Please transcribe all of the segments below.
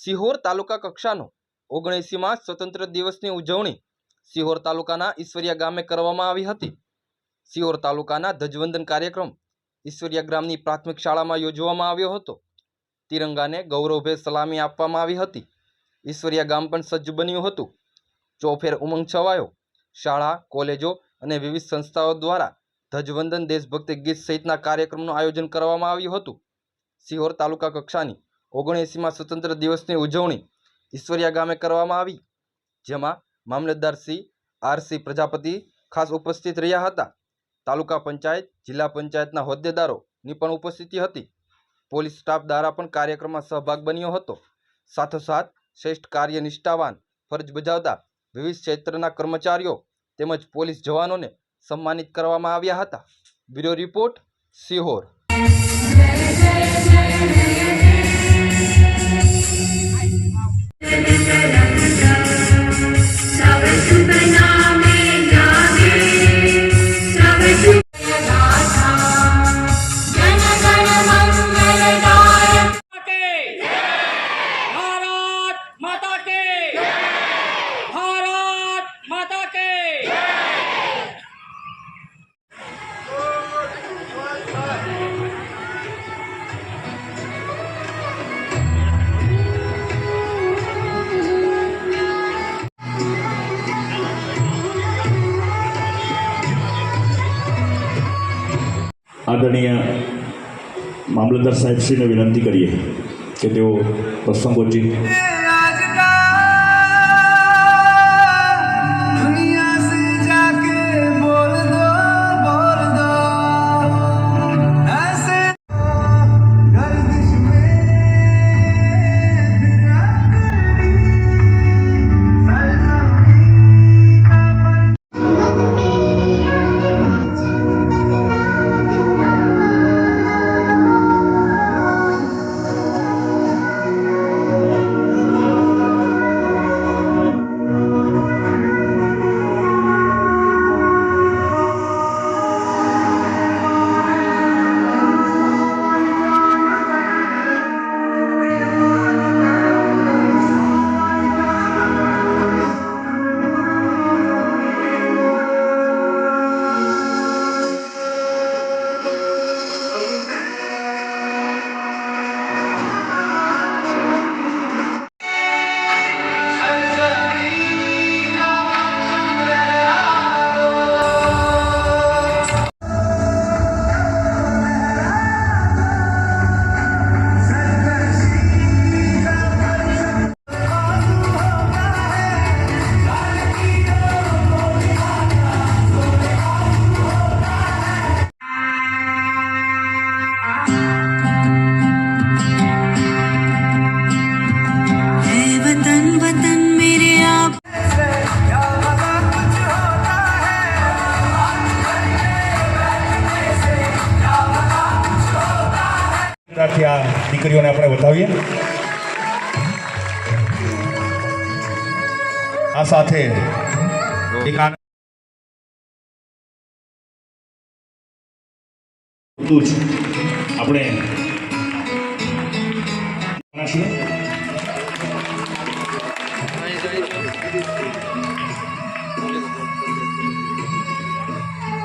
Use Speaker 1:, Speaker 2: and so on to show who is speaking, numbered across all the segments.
Speaker 1: સિહોર તાલુકા કક્ષાનો 79મા સ્વતંત્ર દિવસની ઉજવણી સિહોર તાલુકાના ઈશ્વરિયા ગામે કરવામાં આવી હતી। સિહોર તાલુકાના ધ્વજવંદન કાર્યક્રમ ઈશ્વરિયા ગ્રામની પ્રાથમિક શાળામાં યોજવામાં આવ્યો હતો। તિરંગાને ગૌરવભેર સલામી આપવામાં આવી હતી। ઈશ્વરિયા ગામ પણ સજ્જ બન્યું હતું। ચોફેર ઉમંગ છવાયો। શાળા, કોલેજો અને વિવિધ સંસ્થાઓ દ્વારા ધ્વજવંદન, દેશભક્તિ ગીત સહિતના કાર્યક્રમનું આયોજન કરવામાં આવ્યું હતું। સિહોર તાલુકા કક્ષાની 79મા સ્વતંત્ર દિવસની ઉજવણી ઈશ્વરિયા ગામે કરવામાં આવી, જેમાં મામલતદાર શ્રી આર.સી. પ્રજાપતિ ખાસ ઉપસ્થિત રહ્યા હતા। તાલુકા પંચાયત, જિલ્લા પંચાયતના હોદ્દેદારોની પણ ઉપસ્થિતિ હતી। પોલીસ સ્ટાફ દ્વારા પણ કાર્યક્રમમાં સહભાગ બન્યો હતો। સાથોસાથ શ્રેષ્ઠ કાર્ય નિષ્ઠાવાન ફરજ બજાવતા વિવિધ ક્ષેત્રના કર્મચારીઓ તેમજ પોલીસ જવાનોને સન્માનિત કરવામાં આવ્યા હતા। Bureau report, Sihor.
Speaker 2: आदरणीय मामलतदार साहेब श्री ने विनंती करिए कि तेओ प्रसंगोचित आ दीकरीओने आपणे बतावीए। आ साथे एक આપણે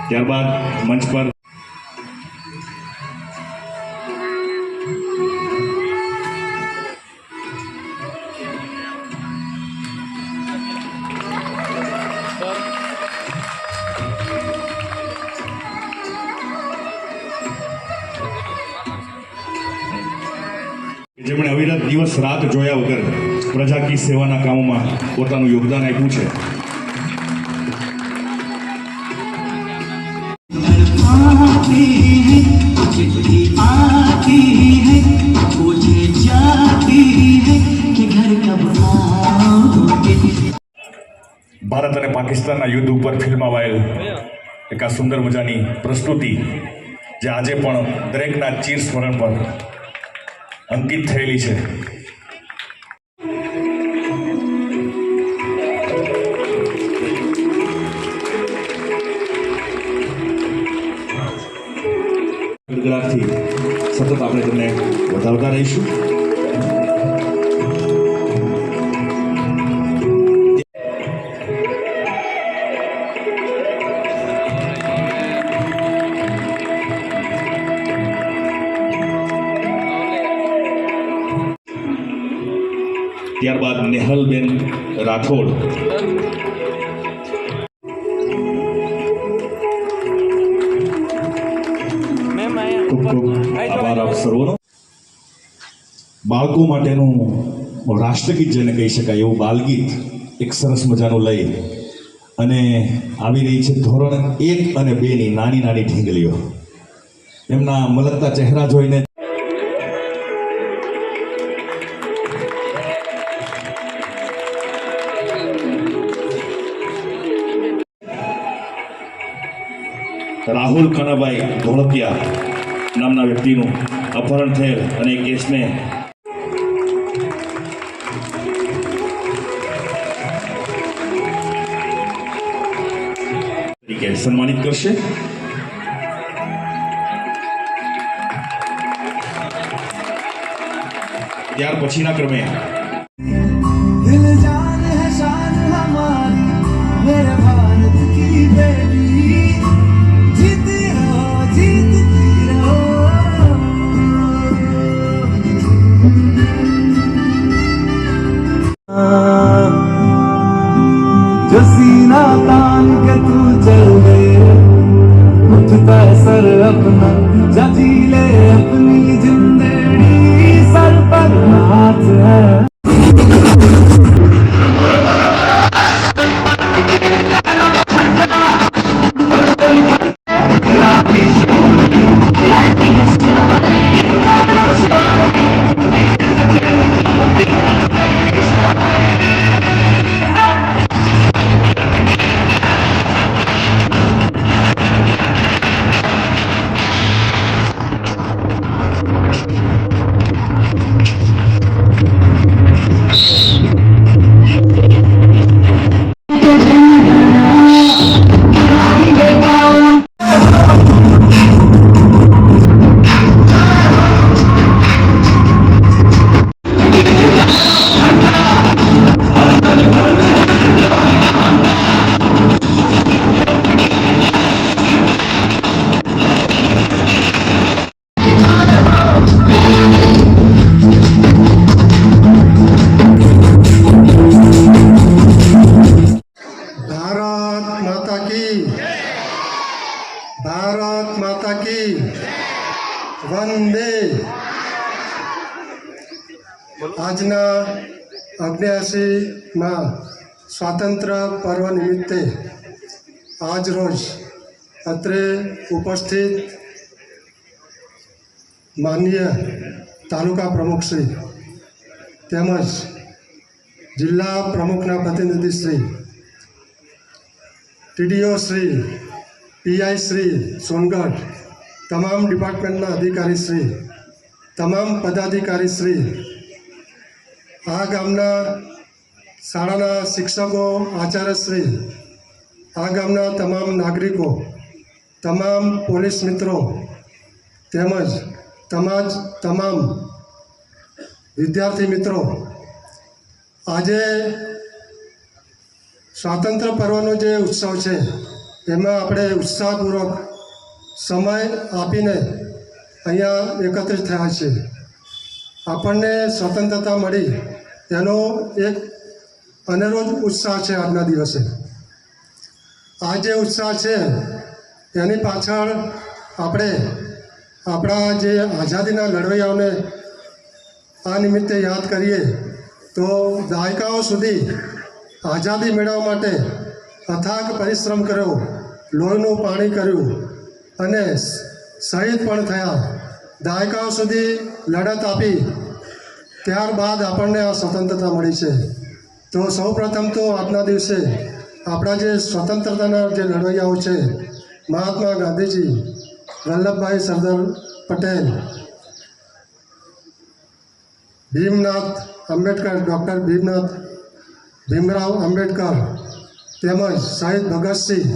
Speaker 2: ત્યારબાદ મંચ પર જેમણે અવિરત દિવસ રાત જોયા વગર પ્રજા કી સેવાના કામોમાં પોતાનું યોગદાન આપ્યું છે। ભારત અને પાકિસ્તાનના યુદ્ધ ઉપર ફિલ્માવાયેલ એક આ સુંદર મજાની પ્રસ્તુતિ જે આજે પણ દરેકના ચિર સ્મરણ પર અંકિત થયેલી છે। સતત આપણે તેમને વધારતા રહીશું। ત્યારબાદ નેહલબેન રાઠોડ. ખૂબ ખૂબ આભાર આપ સર્વનો. બાળકો માટેનું રાષ્ટ્રગીત જેને કહી શકાય એવું બાલગીત એક સરસ મજાનું લઈ અને આવી રહી છે ધોરણ 1 અને 2 ની નાની નાની ઢીંગલીઓ. એમના મલકતા ચહેરા જોઈને રાહુલ કાનાભાઈ ધોળકિયા નામના વ્યક્તિનું અપહરણ થયેલ અને એ કેસને તરીકે સન્માનિત કરશે. ત્યાર પછીના ક્રમે
Speaker 3: दिल जान है शान हमारी मेरे भारत की बेटी जीती रहो जीतती रहो जो सीना तान के तू चल गए उठता है सर अपना जा जी ले अपनी जिंदगी सर पर हाथ है
Speaker 4: भारत माता की वंदे. આજના 89માં સ્વાતંત્ર્ય પર્વ નિમિત્તે આજ રોજ અત્રે ઉપસ્થિત માનનીય તાલુકા પ્રમુખશ્રી તેમજ જિલ્લા પ્રમુખના પ્રતિનિધિશ્રી, ટીડીઓ શ્રી, પીઆઈ શ્રી સોનગઢ, તમામ ડિપાર્ટમેન્ટના અધિકારીશ્રી, તમામ પદાધિકારીશ્રી, આ ગામના શાળાના શિક્ષકો, આચાર્યશ્રી, આ ગામના તમામ નાગરિકો, તમામ પોલીસ મિત્રો તેમજ તમામ વિદ્યાર્થી મિત્રો, આજે સ્વાતંત્ર્ય પર્વનો જે ઉત્સવ છે એમાં આપણે ઉત્સાહપૂર્વક સમય આપીને અહીંયા એકત્રિત થયા છે. આપણને સ્વતંત્રતા મળી એનો એક અનેરો જ ઉત્સાહ છે આજના દિવસે. આ જે ઉત્સાહ છે એની પાછળ આપણે આપણા જે આઝાદીના લડવૈયાઓને આ નિમિત્તે યાદ કરીએ તો દાયકાઓ સુધી આઝાદી મેળવવા માટે અથાગ પરિશ્રમ કર્યો, લોહીનું પાણી કર્યું અને શહીદ પણ થયા. દાયકાઓ સુધી લડત આપી, ત્યારબાદ આપણને આ સ્વતંત્રતા મળી છે. તો સૌપ્રથમ તો આજના દિવસે આપણા જે સ્વતંત્રતાના જે લડવૈયાઓ છે, મહાત્મા ગાંધીજી, વલ્લભભાઈ સરદાર પટેલ, ભીમનાથ આંબેડકર, ડૉક્ટર ભીમરાવ આંબેડકર તેમજ શહીદ ભગતસિંહ,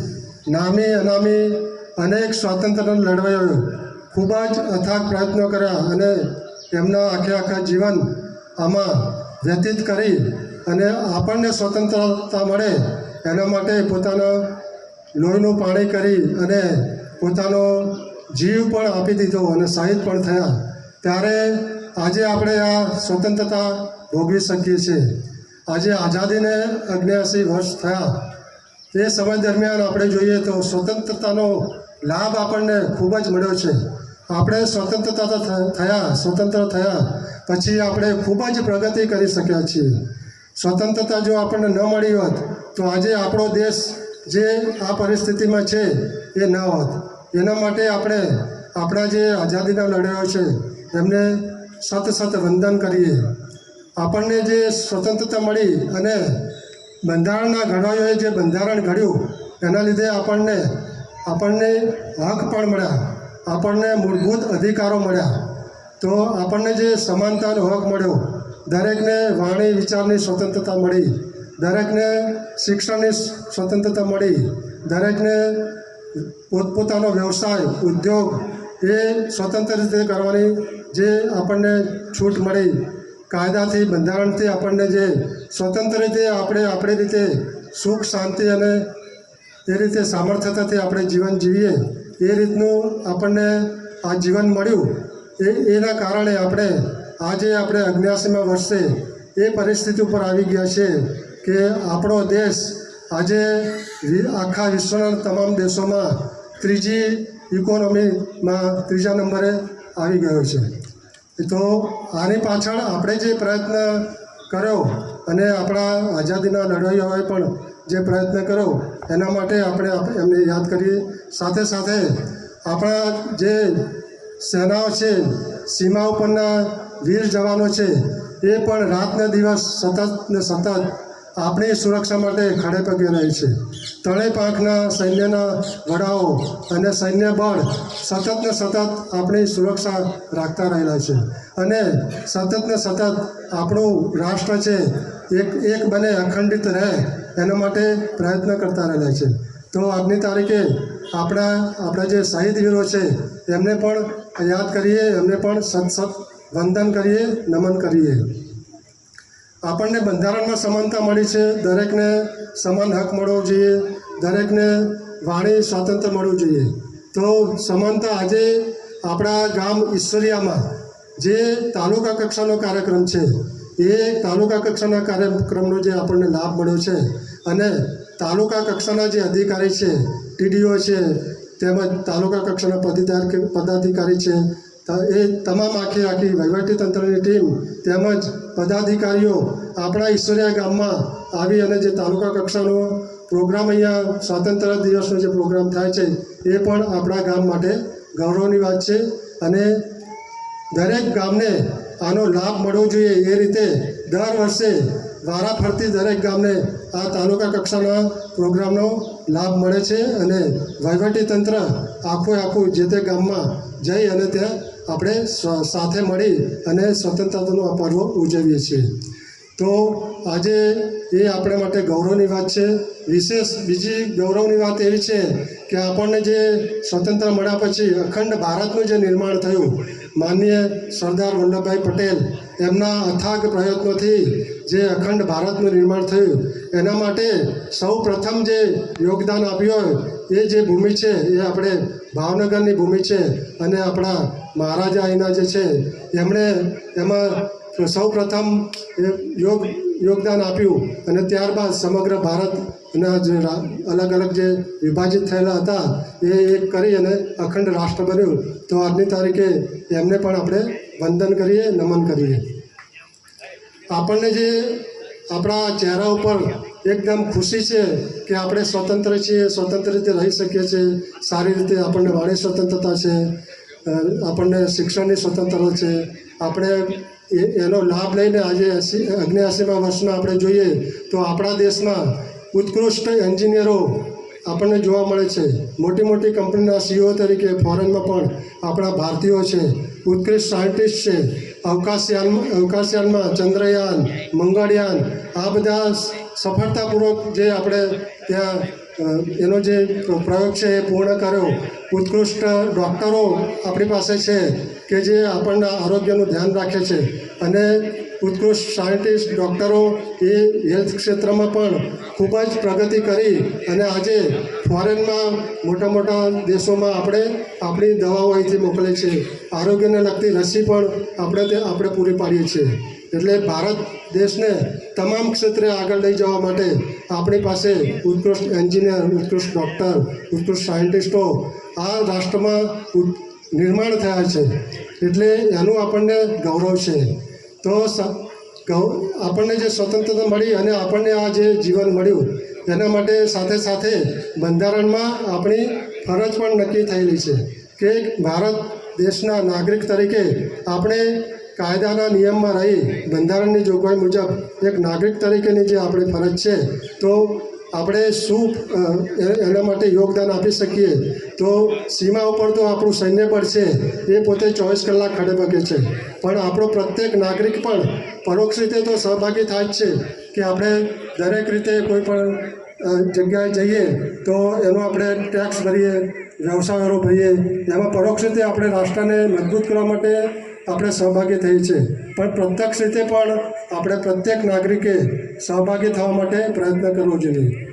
Speaker 4: નામી અનામી અનેક સ્વાતંત્ર્ય લડવૈયાઓ ખૂબ જ અથાગ પ્રયત્નો કર્યા અને એમના આખા જીવન આમાં વ્યતીત કરી અને આપણને સ્વતંત્રતા મળે એના માટે પોતાના લોહીનું પાણી કરી અને પોતાનો જીવ પણ આપી દીધો અને શહીદ પણ થયા. ત્યારે આજે આપણે આ સ્વતંત્રતા ભોગવી શકીએ છીએ. આજે આઝાદીને 79 વર્ષ થયા. એ સમય દરમિયાન આપણે જોઈએ તો સ્વતંત્રતાનો લાભ આપણને ખૂબ જ મળ્યો છે. આપણે સ્વતંત્ર થયા પછી આપણે ખૂબ જ પ્રગતિ કરી શક્યા છીએ. સ્વતંત્રતા જો આપણને ન મળી હોત તો આજે આપણો દેશ જે આ પરિસ્થિતિમાં છે એ ન હોત. એના માટે આપણે આપણા જે આઝાદીના લડાઈઓ છે એમને સત વંદન કરીએ. આપણને જે સ્વતંત્રતા મળી અને બંધારણના ઘડવૈયાઓએ જે બંધારણ ઘડ્યું એના લીધે આપણને હક પણ મળ્યા, આપણને મૂળભૂત અધિકારો મળ્યા. તો આપણને જે સમાનતાનો હક મળ્યો, દરેકને વાણી વિચારની સ્વતંત્રતા મળી, દરેકને શિક્ષણની સ્વતંત્રતા મળી, દરેકને પોતપોતાનો વ્યવસાય ઉદ્યોગ એ સ્વતંત્ર રીતે કરવાની જે આપણને છૂટ મળી, કાયદાથી બંધારણથી આપણને જે સ્વતંત્ર રીતે આપણી રીતે સુખ શાંતિ અને એ રીતે સામર્થ્યતાથી આપણે જીવન જીવીએ એ રીતનું આપણને આ જીવન મળ્યું. એના કારણે આપણે આજે 79મા વર્ષે એ પરિસ્થિતિ ઉપર આવી ગયા છે કે આપણો દેશ આજે આખા વિશ્વના તમામ દેશોમાં ત્રીજી ઇકોનોમીમાં 3જા નંબરે આવી ગયો છે. તો આની પાછળ આપણે જે પ્રયત્ન કર્યો અને આપણા આઝાદીના લડવૈયાઓએ પણ જે પ્રયત્ન કર્યો એના માટે આપણે એમને યાદ કરીએ. સાથે સાથે આપણા જે સેનાઓ છે, સીમા ઉપરના વીર જવાનો છે, એ પણ રાતને દિવસ સતત આપણી સુરક્ષા માટે ખડે પગે રહે છે. તળે પાંખના સૈન્યના વડાઓ અને સૈન્ય બળ સતત આપણી સુરક્ષા રાખતા રહેલા છે અને સતત આપણું રાષ્ટ્ર છે એક બને, અખંડિત રહે એના માટે પ્રયત્ન કરતા રહેલા છે. તો આજની તારીખે આપણા જે શહીદ વીરો છે એમને પણ યાદ કરીએ, એમને પણ સત વંદન કરીએ, નમન કરીએ. આપણને બંધારણમાં સમાનતા મળી છે. દરેકને સમાન હક મળવો જોઈએ, દરેકને વાણી સ્વાતંત્ર્ય મળવું જોઈએ. તો સમાનતા આજે આપણા ગામ ઈશ્વરિયામાં જે તાલુકા કક્ષાનો કાર્યક્રમ છે એ તાલુકા કક્ષાના કાર્યક્રમનો જે આપણને લાભ મળ્યો છે અને તાલુકા કક્ષાના જે અધિકારી છે, ટીડીઓ છે, તેમજ તાલુકા કક્ષાના પદાધિકારી છે, એ તમામ આખી વહીવટીતંત્રની ટીમ તેમજ પદાધિકારીઓ આપણા ઈશ્વરિયા ગામમાં આવી અને જે તાલુકા કક્ષાનો પ્રોગ્રામ અહીંયા સ્વાતંત્ર્ય દિવસનો જે પ્રોગ્રામ થાય છે એ પણ આપણા ગામ માટે ગૌરવની વાત છે અને દરેક ગામને આનો લાભ મળવો જોઈએ. એ રીતે દર વર્ષે વારાફરતી દરેક ગામને આ તાલુકા કક્ષાના પ્રોગ્રામનો લાભ મળે છે અને વહીવટીતંત્ર આખું જે તે ગામમાં જઈ અને ત્યાં આપણે સાથે મળી અને સ્વતંત્રતાનો આ પર્વ ઉજવીએ છીએ. તો આજે એ આપણા માટે ગૌરવની વાત છે. વિશેષ બીજી ગૌરવની વાત એવી છે કે આપણને જે સ્વતંત્ર મળ્યા પછી અખંડ ભારતનું જે નિર્માણ થયું, માનનીય સરદાર વલ્લભભાઈ પટેલ એમના અથાગ પ્રયત્નોથી જે અખંડ ભારતનું નિર્માણ થયું એના માટે સૌ પ્રથમ જે યોગદાન આપ્યું હોય એ જે ભૂમિ છે એ આપણે ભાવનગરની ભૂમિ છે અને આપણા મહારાજા અહીંના જે છે એમણે એમાં સૌ પ્રથમ યોગદાન આપ્યું અને ત્યારબાદ સમગ્ર ભારતના જે અલગ અલગ જે વિભાજિત થયેલા હતા એ એક કરી અને અખંડ રાષ્ટ્ર બન્યું. તો આજની તારીખે એમને પણ આપણે વંદન કરીએ, નમન કરીએ. આપણને જે આપણા ચહેરા ઉપર એકદમ ખુશી છે કે આપણે સ્વતંત્ર છીએ, સ્વતંત્ર રીતે રહી શકીએ છીએ, સારી રીતે આપણને વાણી સ્વતંત્રતા છે, આપણને શિક્ષણની સ્વતંત્રતા છે. આપણે એનો લાભ લઈને આજે 79મા વર્ષમાં આપણે જોઈએ તો આપણા દેશમાં ઉત્કૃષ્ટ એન્જિનિયરો આપણને જોવા મળે છે. મોટી કંપનીના CEO તરીકે ફોરેનમાં પણ આપણા ભારતીયો છે. ઉત્કૃષ્ટ સાયન્ટિસ્ટ છે. અવકાશયાનમાં ચંદ્રયાન, મંગળયાન આ બધા સફળતાપૂર્વક જે આપણે ત્યાં એનો જે પ્રયોગ છે એ પૂર્ણ કર્યો. ઉત્કૃષ્ટ ડૉક્ટરો આપણી પાસે છે કે જે આપણના આરોગ્યનું ધ્યાન રાખે છે અને ઉત્કૃષ્ટ સાયન્ટિસ્ટ ડૉક્ટરો એ હેલ્થ ક્ષેત્રમાં પણ ખૂબ જ પ્રગતિ કરી અને આજે ફોરેનમાં મોટા મોટા દેશોમાં આપણી દવાઓ અહીંથી મોકલે છે. આરોગ્યને લગતી રસી પણ આપણે પૂરી પાડીએ છીએ. એટલે ભારત દેશને તમામ ક્ષેત્રે આગળ લઈ જવા માટે આપણી પાસે ઉત્કૃષ્ટ એન્જિનિયર, ઉત્કૃષ્ટ ડૉક્ટર, ઉત્કૃષ્ટ સાયન્ટિસ્ટો આ રાષ્ટ્રમાં નિર્માણ થયા છે. એટલે એનું આપણને ગૌરવ છે. તો આપણને જે સ્વતંત્રતા મળી અને આપણને આ જે જીવન મળ્યું એના માટે સાથે સાથે બંધારણમાં આપણી ફરજ પણ નક્કી થયેલી છે કે ભારત દેશના નાગરિક તરીકે આપણે કાયદાના નિયમમાં રહી બંધારણની જોગવાઈ મુજબ એક નાગરિક તરીકેની જે આપણી ફરજ છે તો આપણે શું એના માટે યોગદાન આપી શકીએ. તો સીમા ઉપર તો આપણું સૈન્ય બળ છે એ પોતે 24 કલાક ખડે પગે છે, પણ આપણો પ્રત્યેક નાગરિક પણ પરોક્ષ રીતે તો સહભાગી થાય જ છે કે આપણે દરેક રીતે કોઈ પણ જગ્યાએ જઈએ તો એનો આપણે ટેક્સ ભરીએ, વ્યવસાય વેરો ભરીએ, એમાં પરોક્ષ રીતે આપણે રાષ્ટ્રને મજબૂત કરવા માટે આપણે સહભાગી થઈએ છીએ. પણ પ્રત્યક્ષ રીતે પણ આપણે પ્રત્યેક નાગરિકે સહભાગી થવા માટે પ્રયત્ન કરવો જોઈએ.